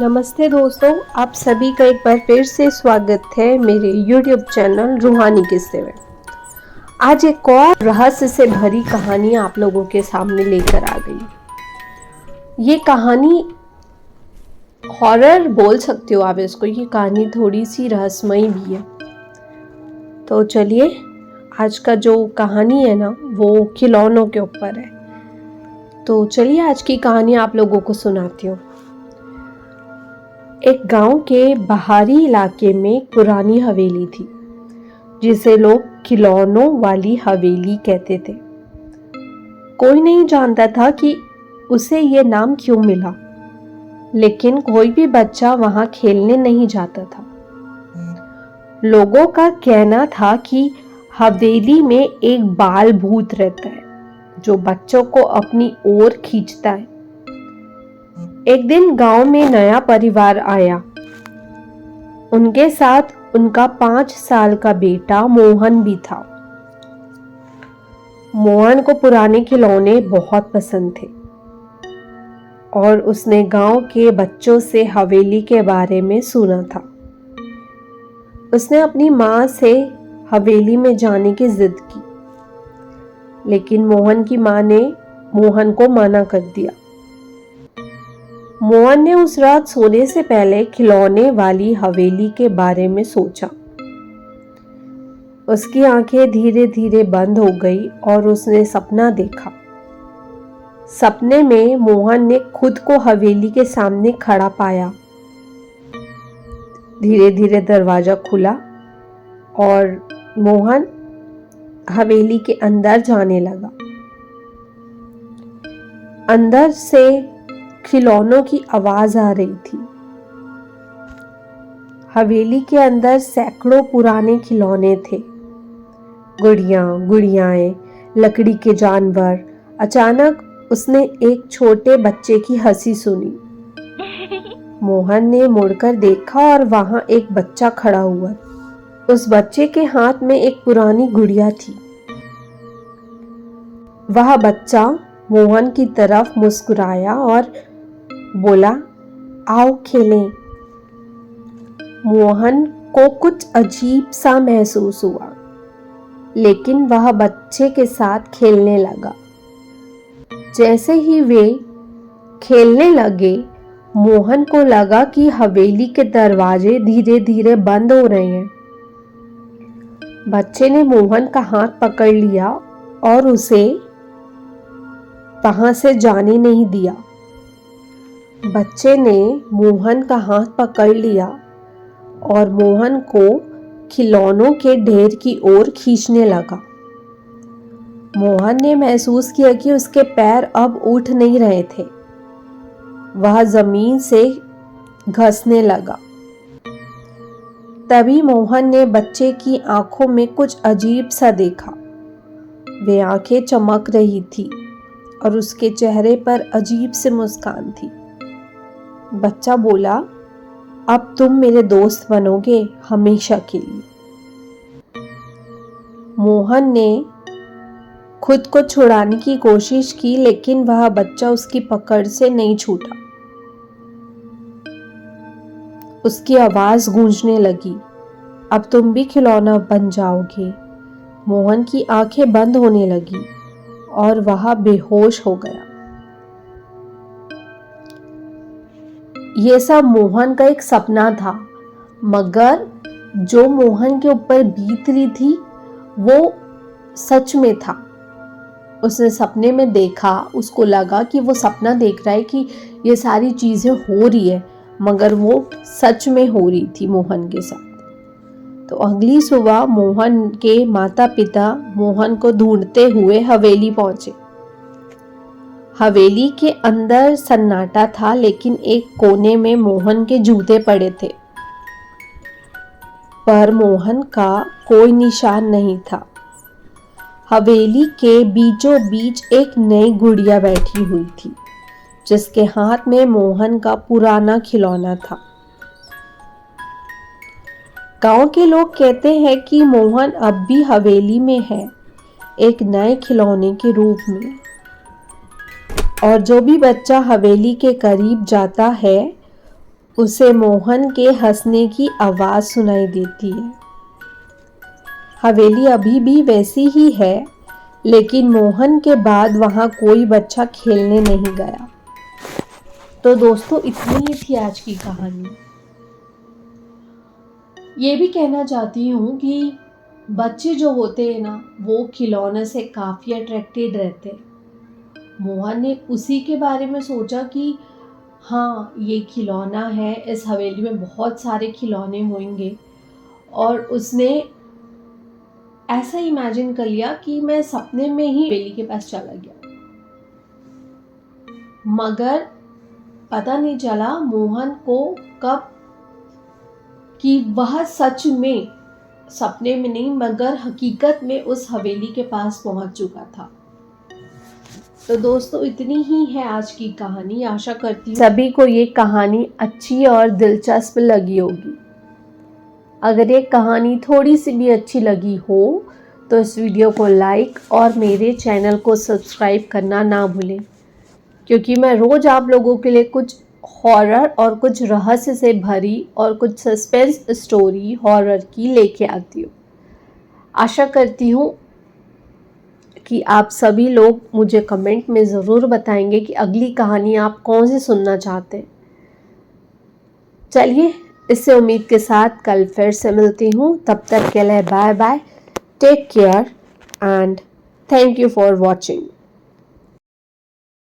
नमस्ते दोस्तों, आप सभी का एक बार फिर से स्वागत है मेरे YouTube चैनल रूहानी किस्से में। आज एक और रहस्य से भरी कहानी आप लोगों के सामने लेकर आ गई। ये कहानी हॉरर बोल सकते हो आप इसको। ये कहानी थोड़ी सी रहस्यमयी भी है। तो चलिए, आज का जो कहानी है ना वो खिलौनों के ऊपर है। तो चलिए आज की कहानी आप लोगों को सुनाती हूँ। एक गांव के बाहरी इलाके में एक पुरानी हवेली थी जिसे लोग खिलौनों वाली हवेली कहते थे। कोई नहीं जानता था कि उसे ये नाम क्यों मिला, लेकिन कोई भी बच्चा वहां खेलने नहीं जाता था। लोगों का कहना था कि हवेली में एक बाल भूत रहता है जो बच्चों को अपनी ओर खींचता है। एक दिन गांव में नया परिवार आया। उनके साथ उनका 5 साल का बेटा मोहन भी था। मोहन को पुराने खिलौने बहुत पसंद थे और उसने गांव के बच्चों से हवेली के बारे में सुना था। उसने अपनी माँ से हवेली में जाने की जिद की, लेकिन मोहन की माँ ने मोहन को मना कर दिया। मोहन ने उस रात सोने से पहले खिलौने वाली हवेली के बारे में सोचा। उसकी आंखें धीरे धीरे बंद हो गई और उसने सपना देखा। सपने में मोहन ने खुद को हवेली के सामने खड़ा पाया। धीरे धीरे दरवाजा खुला और मोहन हवेली के अंदर जाने लगा। अंदर से खिलौनों की आवाज आ रही थी। हवेली के अंदर सैकड़ों पुराने खिलौने थे। गुड़ियां, गुड़ियाएं, लकड़ी के जानवर। अचानक उसने एक छोटे बच्चे की हंसी सुनी। मोहन ने मुड़कर देखा और वहां एक बच्चा खड़ा हुआ। उस बच्चे के हाथ में एक पुरानी गुड़िया थी। वह बच्चा मोहन की तरफ मुस्कुराया और बोला, आओ खेलें। मोहन को कुछ अजीब सा महसूस हुआ, लेकिन वह बच्चे के साथ खेलने लगा। जैसे ही वे खेलने लगे, मोहन को लगा कि हवेली के दरवाजे धीरे धीरे बंद हो रहे हैं। बच्चे ने मोहन का हाथ पकड़ लिया और उसे वहां से जाने नहीं दिया। बच्चे ने मोहन का हाथ पकड़ लिया और मोहन को खिलौनों के ढेर की ओर खींचने लगा। मोहन ने महसूस किया कि उसके पैर अब उठ नहीं रहे थे। वह जमीन से घसने लगा। तभी मोहन ने बच्चे की आंखों में कुछ अजीब सा देखा। वे आंखें चमक रही थी और उसके चेहरे पर अजीब सी मुस्कान थी। बच्चा बोला, अब तुम मेरे दोस्त बनोगे हमेशा के लिए। मोहन ने खुद को छुड़ाने की कोशिश की, लेकिन वह बच्चा उसकी पकड़ से नहीं छूटा। उसकी आवाज गूंजने लगी, अब तुम भी खिलौना बन जाओगे। मोहन की आंखें बंद होने लगी और वह बेहोश हो गया। यह सब मोहन का एक सपना था, मगर जो मोहन के ऊपर बीत रही थी वो सच में था। उसने सपने में देखा, उसको लगा कि वो सपना देख रहा है कि ये सारी चीजें हो रही है, मगर वो सच में हो रही थी मोहन के साथ। तो अगली सुबह मोहन के माता पिता मोहन को ढूंढते हुए हवेली पहुंचे। हवेली के अंदर सन्नाटा था, लेकिन एक कोने में मोहन के जूते पड़े थे, पर मोहन का कोई निशान नहीं था। हवेली के बीचों बीच एक नई गुड़िया बैठी हुई थी, जिसके हाथ में मोहन का पुराना खिलौना था। गांव के लोग कहते हैं कि मोहन अब भी हवेली में है, एक नए खिलौने के रूप में। और जो भी बच्चा हवेली के करीब जाता है उसे मोहन के हंसने की आवाज़ सुनाई देती है। हवेली अभी भी वैसी ही है, लेकिन मोहन के बाद वहाँ कोई बच्चा खेलने नहीं गया। तो दोस्तों, इतनी ही थी आज की कहानी। ये भी कहना चाहती हूँ कि बच्चे जो होते हैं ना, वो खिलौने से काफ़ी अट्रैक्टेड रहते हैं। मोहन ने उसी के बारे में सोचा कि हाँ, ये खिलौना है, इस हवेली में बहुत सारे खिलौने होंगे, और उसने ऐसा इमेजिन कर लिया कि मैं सपने में ही हवेली के पास चला गया। मगर पता नहीं चला मोहन को कब कि वह सच में, सपने में नहीं मगर हकीकत में उस हवेली के पास पहुंच चुका था। तो दोस्तों, इतनी ही है आज की कहानी। आशा करती हूँ सभी को ये कहानी अच्छी और दिलचस्प लगी होगी। अगर ये कहानी थोड़ी सी भी अच्छी लगी हो तो इस वीडियो को लाइक और मेरे चैनल को सब्सक्राइब करना ना भूलें, क्योंकि मैं रोज़ आप लोगों के लिए कुछ हॉरर और कुछ रहस्य से भरी और कुछ सस्पेंस स्टोरी हॉरर की लेके आती हूँ। आशा करती हूँ कि आप सभी लोग मुझे कमेंट में ज़रूर बताएंगे कि अगली कहानी आप कौन सी सुनना चाहते हैं। चलिए, इससे उम्मीद के साथ कल फिर से मिलती हूँ। तब तक के लिए bye bye, take care and thank you for watching.